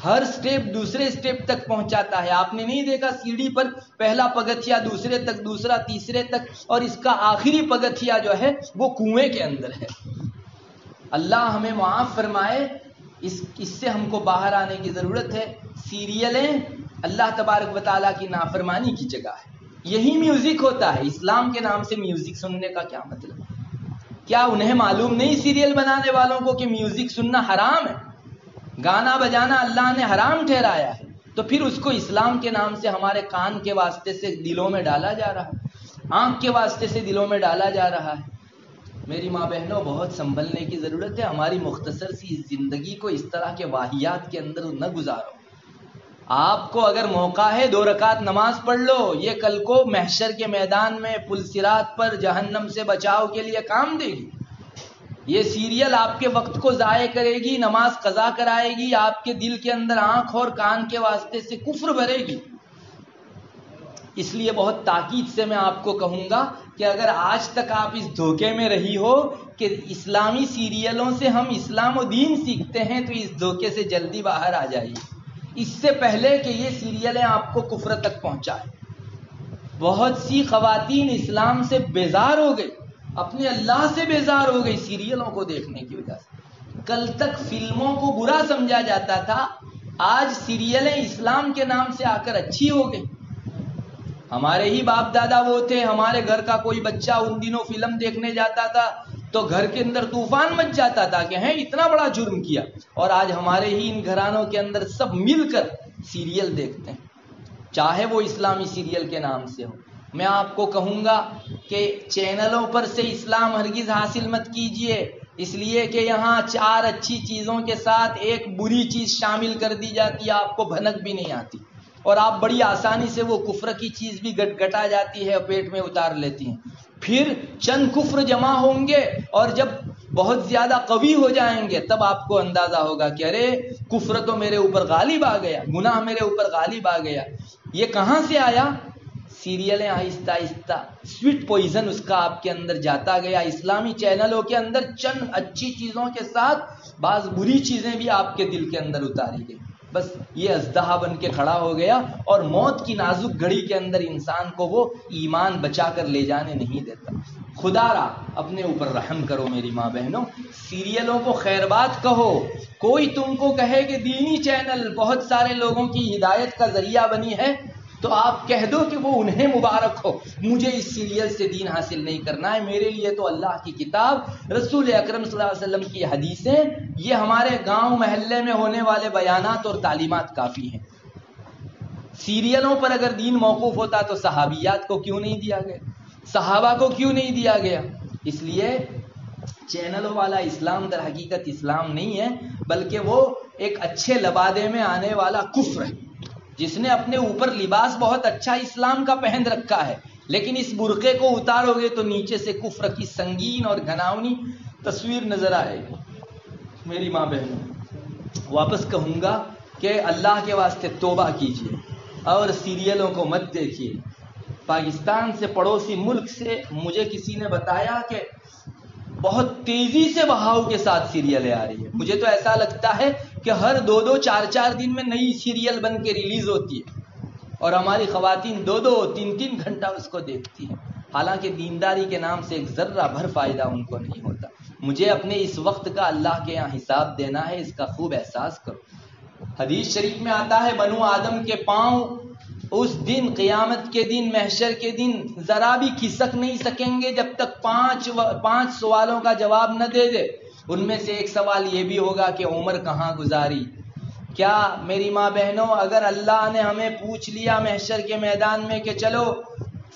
ہر سٹیپ دوسرے سٹیپ تک پہنچاتا ہے۔ آپ نے نہیں دیکھا سیڑھی پر پہلا پگتھیا دوسرے تک، دوسرا تیسرے تک، اور اس کا آخری پگتھیا جو ہے وہ کنویں کے اندر ہے۔ اللہ ہمیں معاف فرمائے، اس سے ہم کو باہر آنے کی ضرورت ہے۔ سیریلیں اللہ تبارک و تعالیٰ کی نافرمانی کی جگہ ہے، یہی میوزک ہوتا ہے۔ اسلام کے نام سے میوزک سننے کا کیا مطلب؟ کیا انہیں معلوم نہیں سیریل بنانے والوں کو کہ میوزک سننا حرام ہے؟ گانا بجانا اللہ نے حرام ٹھہرایا ہے، تو پھر اس کو اسلام کے نام سے ہمارے کان کے واسطے سے دلوں میں ڈالا جا رہا ہے، آنکھ کے واسطے سے دلوں میں ڈالا جا رہا ہے۔ میری ماں بہنوں، بہت سنبھلنے کی ضرورت ہے۔ ہماری مختصر سی زندگی کو اس طرح کے واہیات کے اندر نہ گزارو۔ آپ کو اگر موقع ہے 2 رکعت نماز پڑھ لو، یہ کل کو محشر کے میدان میں پل صراط پر جہنم سے بچاؤ کے لیے کام دے گی۔ یہ سیریل آپ کے وقت کو ضائع کرے گی، نماز قضا کرائے گی، آپ کے دل کے اندر آنکھ اور کان کے واسطے سے کفر بھرے گی۔ اس لیے بہت تاکید سے میں آپ کو کہوں گا کہ اگر آج تک آپ اس دھوکے میں رہی ہو کہ اسلامی سیریلوں سے ہم اسلام و دین سیکھتے ہیں، تو اس دھوکے سے جلدی باہر آ جائیے، اس سے پہلے کہ یہ سیریلیں آپ کو کفر تک پہنچائیں۔ بہت سی خواتین اسلام سے بیزار ہو گئی، اپنے اللہ سے بیزار ہو گئی سیریلوں کو دیکھنے کی وجہ سے۔ کل تک فلموں کو برا سمجھا جاتا تھا، آج سیریلیں اسلام کے نام سے آ کر اچھی ہو گئی۔ ہمارے ہی باپ دادا وہ تھے، ہمارے گھر کا کوئی بچہ ان دنوں فلم دیکھنے جاتا تھا تو گھر کے اندر طوفان مچ جاتا تھا کہ ہیں اتنا بڑا جرم کیا، اور آج ہمارے ہی ان گھرانوں کے اندر سب مل کر سیریل دیکھتے ہیں، چاہے وہ اسلامی سیریل کے نام سے ہو۔ میں آپ کو کہوں گا کہ چینلوں پر سے اسلام ہرگز حاصل مت کیجئے، اس لیے کہ یہاں 4 اچھی چیزوں کے ساتھ ایک بری چیز شامل کر دی جاتی ہے، آپ کو بھنک بھی نہیں آتی، اور آپ بڑی آسانی سے وہ کفر کی چیز بھی گٹا جاتی ہے اور پیٹ میں اتار لیتی ہیں۔ پھر چند کفر جمع ہوں گے اور جب بہت زیادہ قوی ہو جائیں گے تب آپ کو اندازہ ہوگا کہ ارے کفر تو میرے اوپر غالب آ گیا، گناہ میرے اوپر غالب آ گیا۔ یہ کہاں سے آیا؟ سیریلیں آہستہ آہستہ سویٹ پوائزن اس کا آپ کے اندر جاتا گیا۔ اسلامی چینلوں کے اندر چند اچھی چیزوں کے ساتھ بعض بری چیزیں بھی آپ کے دل کے اندر اتاری گئی، بس یہ اژدہا بن کے کھڑا ہو گیا، اور موت کی نازک گھڑی کے اندر انسان کو وہ ایمان بچا کر لے جانے نہیں دیتا۔ خدا را اپنے اوپر رحم کرو میری ماں بہنوں، سیریلوں کو خیر بات کہو۔ کوئی تم کو کہے کہ دینی چینل بہت سارے لوگوں کی ہدایت کا ذریعہ بنی ہے، تو آپ کہہ دو کہ وہ انہیں مبارک ہو، مجھے اس سیریل سے دین حاصل نہیں کرنا ہے، میرے لیے تو اللہ کی کتاب، رسول اکرم صلی اللہ علیہ وسلم کی حدیثیں، یہ ہمارے گاؤں محلے میں ہونے والے بیانات اور تعلیمات کافی ہیں۔ سیریلوں پر اگر دین موقوف ہوتا تو صحابیات کو کیوں نہیں دیا گیا، صحابہ کو کیوں نہیں دیا گیا؟ اس لیے چینلوں والا اسلام در حقیقت اسلام نہیں ہے، بلکہ وہ ایک اچھے لبادے میں آنے والا کفر ہے۔ جس نے اپنے اوپر لباس بہت اچھا اسلام کا پہن رکھا ہے، لیکن اس برقعے کو اتارو گے تو نیچے سے کفر کی سنگین اور گھناؤنی تصویر نظر آئے گی۔ میری ماں بہنوں، واپس کہوں گا کہ اللہ کے واسطے توبہ کیجیے اور سیریلوں کو مت دیکھیے۔ پاکستان سے پڑوسی ملک سے مجھے کسی نے بتایا کہ بہت تیزی سے بہاؤ کے ساتھ سیریلیں آ رہی ہے۔ مجھے تو ایسا لگتا ہے کہ ہر 2-2 4-4 دن میں نئی سیریل بن کے ریلیز ہوتی ہے، اور ہماری خواتین 2-2 3-3 گھنٹہ اس کو دیکھتی ہیں، حالانکہ دینداری کے نام سے ایک ذرہ بھر فائدہ ان کو نہیں ہوتا۔ مجھے اپنے اس وقت کا اللہ کے یہاں حساب دینا ہے، اس کا خوب احساس کرو۔ حدیث شریف میں آتا ہے بنو آدم کے پاؤں اس دن قیامت کے دن محشر کے دن ذرا بھی کھسک نہیں سکیں گے جب تک پانچ سوالوں کا جواب نہ دے دے۔ ان میں سے ایک سوال یہ بھی ہوگا کہ عمر کہاں گزاری۔ کیا میری ماں بہنوں، اگر اللہ نے ہمیں پوچھ لیا محشر کے میدان میں کہ چلو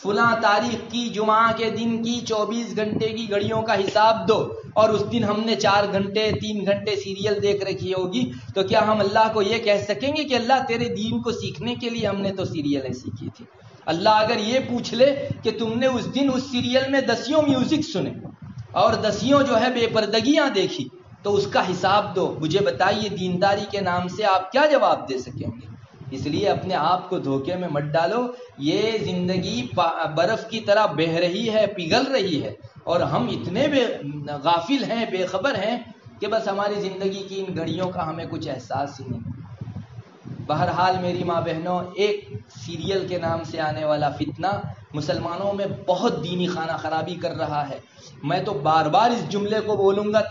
فلاں تاریخ کی جمعہ کے دن کی 24 گھنٹے کی گھڑیوں کا حساب دو، اور اس دن ہم نے 4 گھنٹے 3 گھنٹے سیریل دیکھ رکھی ہوگی، تو کیا ہم اللہ کو یہ کہہ سکیں گے کہ اللہ تیرے دین کو سیکھنے کے لیے ہم نے تو سیریلیں سیکھی تھی؟ اللہ اگر یہ پوچھ لے کہ تم نے اس دن اس سیریل میں 10 میوزک سنے اور 10 جو ہے بے پردگیاں دیکھی، تو اس کا حساب دو، مجھے بتائیے دینداری کے نام سے آپ کیا جواب دے سکیں گے؟ اس لیے اپنے آپ کو دھوکے میں مت ڈالو۔ یہ زندگی برف کی طرح بہہ رہی ہے، پگھل رہی ہے، اور ہم اتنے غافل ہیں، بے خبر ہیں کہ بس ہماری زندگی کی ان گھڑیوں کا ہمیں کچھ احساس ہی نہیں۔ بہرحال میری ماں بہنوں، ایک سیریل کے نام سے آنے والا فتنہ مسلمانوں میں بہت دینی خانہ خرابی کر رہا ہے۔ میں تو بار بار اس جملے کو بولوں گا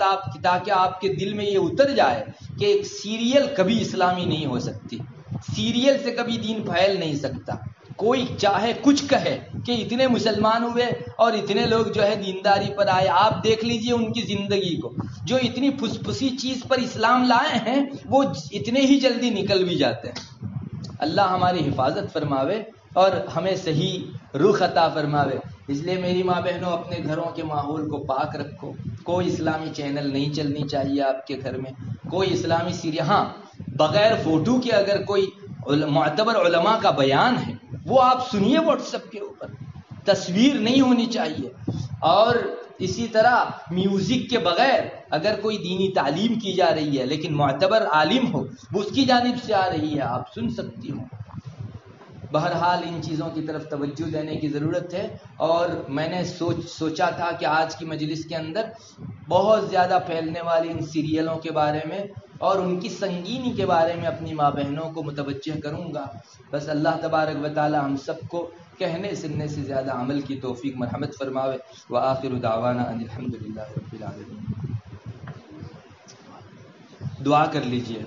تاکہ آپ کے دل میں یہ اتر جائے کہ ایک سیریل کبھی اسلامی نہیں ہو سکتی، سیریل سے کبھی دین پھیل نہیں سکتا۔ کوئی چاہے کچھ کہے کہ اتنے مسلمان ہوئے اور اتنے لوگ جو ہے دینداری پر آئے، آپ دیکھ لیجئے ان کی زندگی کو، جو اتنی پھسی چیز پر اسلام لائے ہیں وہ اتنے ہی جلدی نکل بھی جاتے ہیں۔ اللہ ہماری حفاظت فرماوے اور ہمیں صحیح رخ عطا فرماوے۔ اس لیے میری ماں بہنوں، اپنے گھروں کے ماحول کو پاک رکھو۔ کوئی اسلامی چینل نہیں چلنی چاہیے آپ کے گھر میں، کوئی اسلامی سیریل، ہاں بغیر فوٹو کے اگر کوئی معتبر علماء کا بیان ہے وہ آپ سنیے واٹس ایپ کے اوپر، تصویر نہیں ہونی چاہیے۔ اور اسی طرح میوزک کے بغیر اگر کوئی دینی تعلیم کی جا رہی ہے لیکن معتبر عالم ہو، وہ اس کی جانب سے آ رہی ہے، آپ سن سکتی ہوں۔ بہرحال ان چیزوں کی طرف توجہ دینے کی ضرورت ہے، اور میں نے سوچا تھا کہ آج کی مجلس کے اندر بہت زیادہ پھیلنے والی ان سیریلوں کے بارے میں اور ان کی سنگینی کے بارے میں اپنی ماں بہنوں کو متوجہ کروں گا۔ بس اللہ تبارک و تعالی ہم سب کو کہنے سننے سے زیادہ عمل کی توفیق مرحمت فرماوے۔ وآخر دعوانا ان الحمدللہ رب العالمین۔ دعا کر لیجئے۔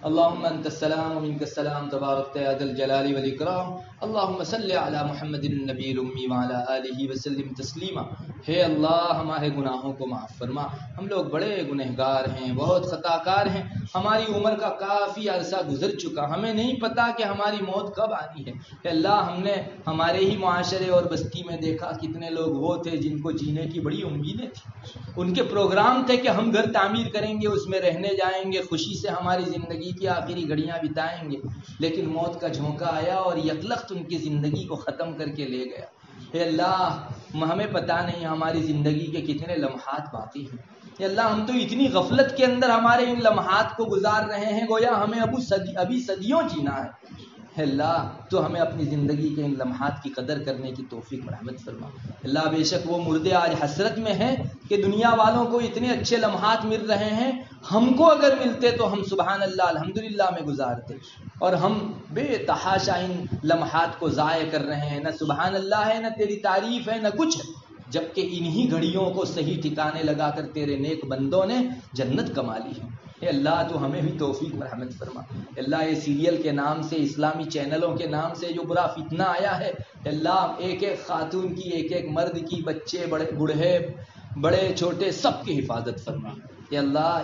اللهم انت السلام ومنك السلام تبارك يا ذا الجلال والاکرام۔ اللهم صل على محمد النبی الامی وعلى آلہ وسلم تسلیما۔ ہے اللہ ہمارے گناہوں کو معاف فرما، ہم لوگ بڑے گنہگار ہیں، بہت خطا کار ہیں، ہماری عمر کا کافی عرصہ گزر چکا، ہمیں نہیں پتا کہ ہماری موت کب آنی ہے۔ کہ اللہ ہم نے ہمارے ہی معاشرے اور بستی میں دیکھا کتنے لوگ وہ تھے جن کو جینے کی بڑی امیدیں تھیں، ان کے پروگرام تھے کہ ہم گھر تعمیر کریں گے، اس میں رہنے جائیں گے، خوشی سے ہماری زندگی کی آخری گھڑیاں بتائیں گے، لیکن موت کا جھونکا آیا اور یکلخت ان کی زندگی کو ختم کر کے لے گیا۔ اے اللہ ہمیں پتہ نہیں ہماری زندگی کے کتنے لمحات باقی ہیں۔ اے اللہ ہم تو اتنی غفلت کے اندر ہمارے ان لمحات کو گزار رہے ہیں گویا ہمیں ابھی صدیوں جینا ہے۔ اے اللہ تو ہمیں اپنی زندگی کے ان لمحات کی قدر کرنے کی توفیق مرحمت فرما۔ اللہ بے شک وہ مردے آج حسرت میں ہیں کہ دنیا والوں کو اتنے اچھے لمحات مل رہے ہیں، ہم کو اگر ملتے تو ہم سبحان اللہ الحمدللہ میں گزارتے، اور ہم بے تحاشا ان لمحات کو ضائع کر رہے ہیں۔ نہ سبحان اللہ ہے، نہ تیری تعریف ہے، نہ کچھ ہے، جبکہ انہی گھڑیوں کو صحیح ٹھکانے لگا کر تیرے نیک بندوں نے جنت کما لی ہے۔ اے اللہ تو ہمیں بھی توفیق مرحمت فرما۔ اے اللہ یہ سیریل کے نام سے، اسلامی چینلوں کے نام سے جو برا فتنہ آیا ہے، اے اللہ ایک ایک خاتون کی، ایک ایک مرد کی، بچے بڑے بوڑھے بڑے چھوٹے سب کی حفاظت فرما۔ اے اللہ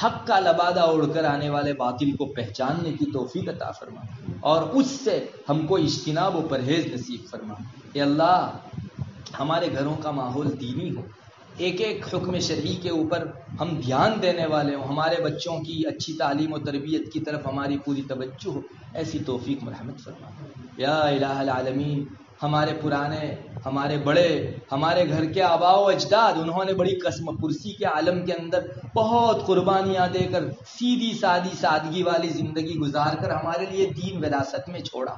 حق کا لبادہ اوڑھ کر آنے والے باطل کو پہچاننے کی توفیق عطا فرما، اور اس سے ہم کو اجتناب و پرہیز نصیب فرما۔ اے اللہ ہمارے گھروں کا ماحول دینی ہو، ایک ایک حکم شرعی کے اوپر ہم دھیان دینے والے ہوں، ہمارے بچوں کی اچھی تعلیم و تربیت کی طرف ہماری پوری توجہ ہو، ایسی توفیق مرحمت فرما۔ یا الہ العالمین ہمارے پرانے، ہمارے بڑے، ہمارے گھر کے آباء و اجداد، انہوں نے بڑی قسم پرسی کے عالم کے اندر بہت قربانیاں دے کر سیدھی سادی سادگی والی زندگی گزار کر ہمارے لیے دین وراثت میں چھوڑا۔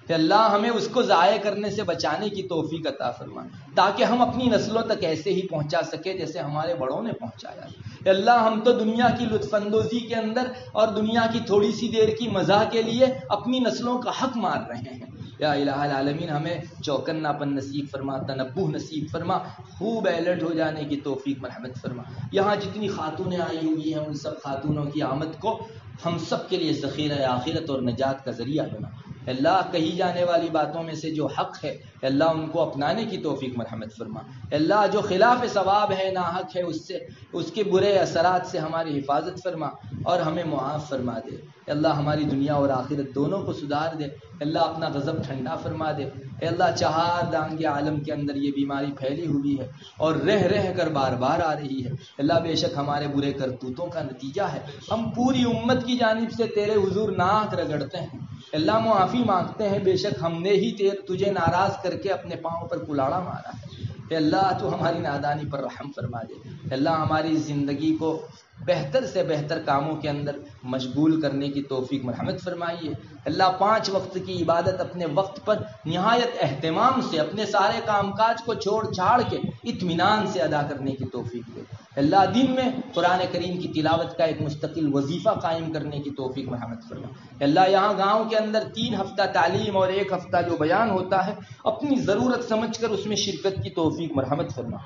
کہ اللہ ہمیں اس کو ضائع کرنے سے بچانے کی توفیق عطا فرما، تاکہ ہم اپنی نسلوں تک ایسے ہی پہنچا سکے جیسے ہمارے بڑوں نے پہنچایا۔ کہ اللہ ہم تو دنیا کی لطف اندوزی کے اندر اور دنیا کی تھوڑی سی دیر کی مزاح کے لیے اپنی نسلوں کا حق مار رہے ہیں۔ یا الہ العالمین ہمیں چوکنا پن نصیب فرما، تنبہ نصیب فرما، خوب الرٹ ہو جانے کی توفیق مرحمت فرما۔ یہاں جتنی خاتونیں آئی ہوئی ہیں ان سب خاتونوں کی آمد کو ہم سب کے لیے ذخیرہ آخرت اور نجات کا ذریعہ بنا۔ اللہ کہی جانے والی باتوں میں سے جو حق ہے اللہ ان کو اپنانے کی توفیق مرحمت فرما. اللہ جو خلاف ثواب ہے ناحق ہے اس کے برے اثرات سے ہماری حفاظت فرما اور ہمیں معاف فرما دے. اللہ ہماری دنیا اور آخرت دونوں کو سدھار دے. اللہ اپنا غضب ٹھنڈا فرما دے. اے اللہ چہار دانگ عالم کے اندر یہ بیماری پھیلی ہوئی ہے اور رہ کر بار بار آ رہی ہے. اللہ بے شک ہمارے برے کرتوتوں کا نتیجہ ہے. ہم پوری امت کی جانب سے تیرے حضور ناک رگڑتے ہیں. اللہ معافی مانگتے ہیں بے شک ہم نے ہی تجھے ناراض کر کے اپنے پاؤں پر کلاڑا مارا ہے. اے اللہ تو ہماری نادانی پر رحم فرما دے. اللہ ہماری زندگی کو بہتر سے بہتر کاموں کے اندر مشغول کرنے کی توفیق مرحمت فرمائیے. اللہ 5 وقت کی عبادت اپنے وقت پر نہایت اہتمام سے اپنے سارے کام کاج کو چھوڑ چھاڑ کے اطمینان سے ادا کرنے کی توفیق دے. اللہ دن میں قرآن کریم کی تلاوت کا ایک مستقل وظیفہ قائم کرنے کی توفیق مرحمت فرما. اللہ یہاں گاؤں کے اندر 3 ہفتہ تعلیم اور 1 ہفتہ جو بیان ہوتا ہے اپنی ضرورت سمجھ کر اس میں شرکت کی توفیق مرحمت فرما.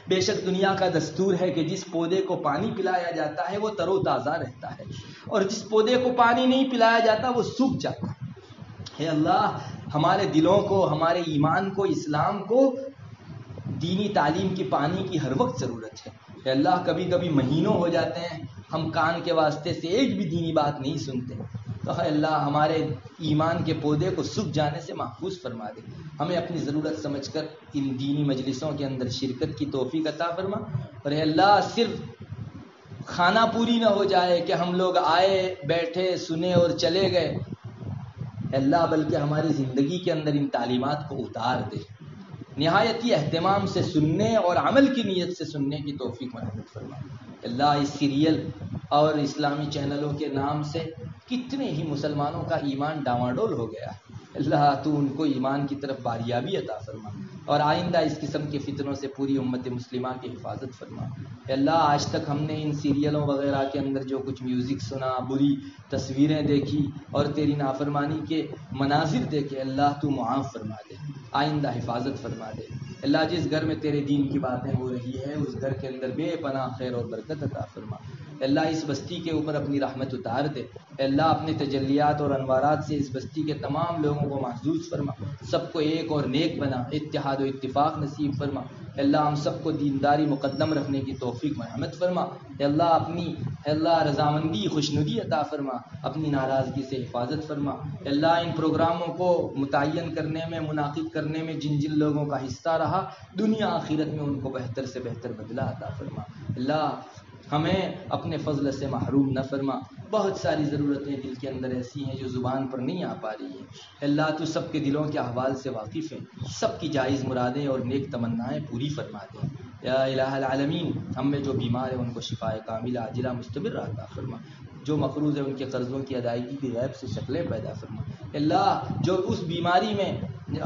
بے شک دنیا کا دستور ہے کہ جس پودے کو پانی پلایا جاتا ہے وہ تر و تازہ رہتا ہے اور جس پودے کو پانی نہیں پلایا جاتا وہ سوکھ جاتا ہے. اے اللہ ہمارے دلوں کو، ہمارے ایمان کو، اسلام کو دینی تعلیم کی پانی کی ہر وقت ضرورت ہے. اے اللہ کبھی کبھی مہینوں ہو جاتے ہیں ہم کان کے واسطے سے ایک بھی دینی بات نہیں سنتے، تو اے اللہ ہمارے ایمان کے پودے کو سوکھ جانے سے محفوظ فرما دے. ہمیں اپنی ضرورت سمجھ کر ان دینی مجلسوں کے اندر شرکت کی توفیق عطا فرما. اور اے اللہ صرف کھانا پوری نہ ہو جائے کہ ہم لوگ آئے بیٹھے سنے اور چلے گئے، اے اللہ بلکہ ہماری زندگی کے اندر ان تعلیمات کو اتار دے. نہایت ہی اہتمام سے سننے اور عمل کی نیت سے سننے کی توفیق مرحمت فرما. اللہ اس سیریل اور اسلامی چینلوں کے نام سے کتنے ہی مسلمانوں کا ایمان ڈاواڈول ہو گیا. اللہ تو ان کو ایمان کی طرف باریابی عطا فرما اور آئندہ اس قسم کے فتنوں سے پوری امت مسلمہ کی حفاظت فرما. اللہ آج تک ہم نے ان سیریلوں وغیرہ کے اندر جو کچھ میوزک سنا، بری تصویریں دیکھی اور تیری نافرمانی کے مناظر دیکھے، اللہ تو معاف فرما دے، آئندہ حفاظت فرما دے. اللہ جس گھر میں تیرے دین کی باتیں ہو رہی ہے اس گھر کے اندر بے پناہ خیر اور برکت عطا فرما. اللہ اس بستی کے اوپر اپنی رحمت اتار دے. اللہ اپنے تجلیات اور انوارات سے اس بستی کے تمام لوگوں کو محفوظ فرما، سب کو ایک اور نیک بنا، اتحاد و اتفاق نصیب فرما. اللہ ہم سب کو دینداری مقدم رکھنے کی توفیق مرحمت فرما. اللہ اپنی رضامندی خوشنودی عطا فرما، اپنی ناراضگی سے حفاظت فرما. اللہ ان پروگراموں کو متعین کرنے میں، منعقد کرنے میں جن جن لوگوں کا حصہ رہا دنیا آخرت میں ان کو بہتر سے بہتر بدلہ عطا فرما. اللہ ہمیں اپنے فضل سے محروم نہ فرما. بہت ساری ضرورتیں دل کے اندر ایسی ہیں جو زبان پر نہیں آ پا رہی ہیں. اللہ تو سب کے دلوں کے احوال سے واقف ہے، سب کی جائز مرادیں اور نیک تمنائیں پوری فرما دے. یا الہ العالمین ہم میں جو بیمار ہیں ان کو شفاء کاملہ عاجلہ مستمر عطا فرما. جو مقروض ہے ان کے قرضوں کی ادائیگی کی غیب سے شکلیں پیدا فرما. اللہ جو اس بیماری میں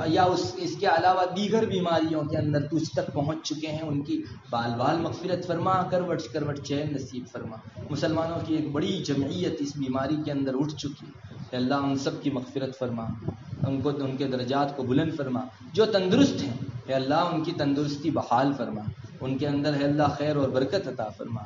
یا اس کے علاوہ دیگر بیماریوں کے اندر تجھ تک پہنچ چکے ہیں ان کی بال بال مغفرت فرما، کروٹ کروٹ چین نصیب فرما. مسلمانوں کی ایک بڑی جمعیت اس بیماری کے اندر اٹھ چکی ہے، اللہ ان سب کی مغفرت فرما، ان کے درجات کو بلند فرما. جو تندرست ہیں اے اللہ ان کی تندرستی بحال فرما، ان کے اندر ہے اللہ خیر اور برکت عطا فرما.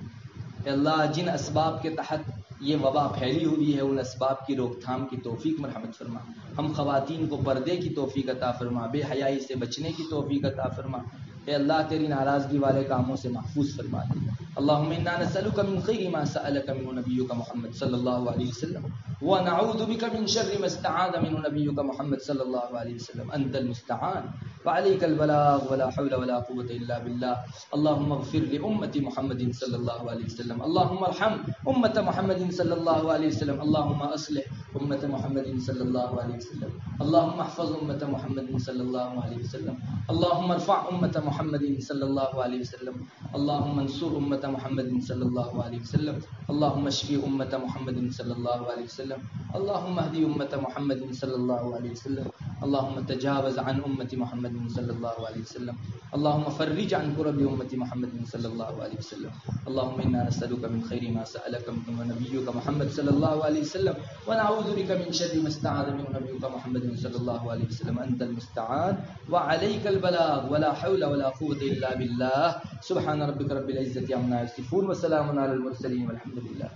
اے اللہ جن اسباب کے تحت یہ وبا پھیلی ہوئی ہے ان اسباب کی روک تھام کی توفیق مرحمت فرما. ہم خواتین کو پردے کی توفیق عطا فرما، بے حیائی سے بچنے کی توفیق عطا فرما. اے اللہ تیری ناراضگی والے کاموں سے محفوظ فرما دے. اللہم انا نسألک من خیر ما سألک منہ نبیک محمد صلی اللہ علیہ وسلم ونعوذ بک من شر ما استعاذ منہ نبیک محمد صلی اللہ علیہ وسلم. انت المستعان وعلیک البلاغ ولا حول ولا قوة الا باللہ. اللہم اغفر لامت محمد صلی اللہ علیہ وسلم. اللہم ارحم امت محمد صلی اللہ علیہ وسلم. اللہم اصلح امت محمد صلی اللہ علیہ وسلم. اللہم احفظ امت محمد صلی اللہ علیہ وسلم. اللہم ارفع امت محمد صلی اللہ علیہ وسلم. اللہم انصر امت محمد صلی اللہ علیہ وسلم. اللہم اشفی امت محمد صلی اللہ علیہ وسلم. اللہم اہدی امت محمد صلی اللہ علیہ وسلم. اللہم تجاوز عن امت محمد صلی اللہ علیہ وسلم. اللہم فرج عن کرب امت محمد صلی اللہ علیہ وسلم. اللہم انا نسألک من خیر ما سألک منہ نبیک محمد صلی اللہ علیہ وسلم ونعوذ بک من شر ما استعاذ منہ نبیک محمد صلی اللہ علیہ وسلم. انت المستعان وعلیک البلاغ ولا حول ولا قوة الا باللہ. سبحان ربک رب العزة عما یصفون وسلام علی المرسلین والحمد للہ.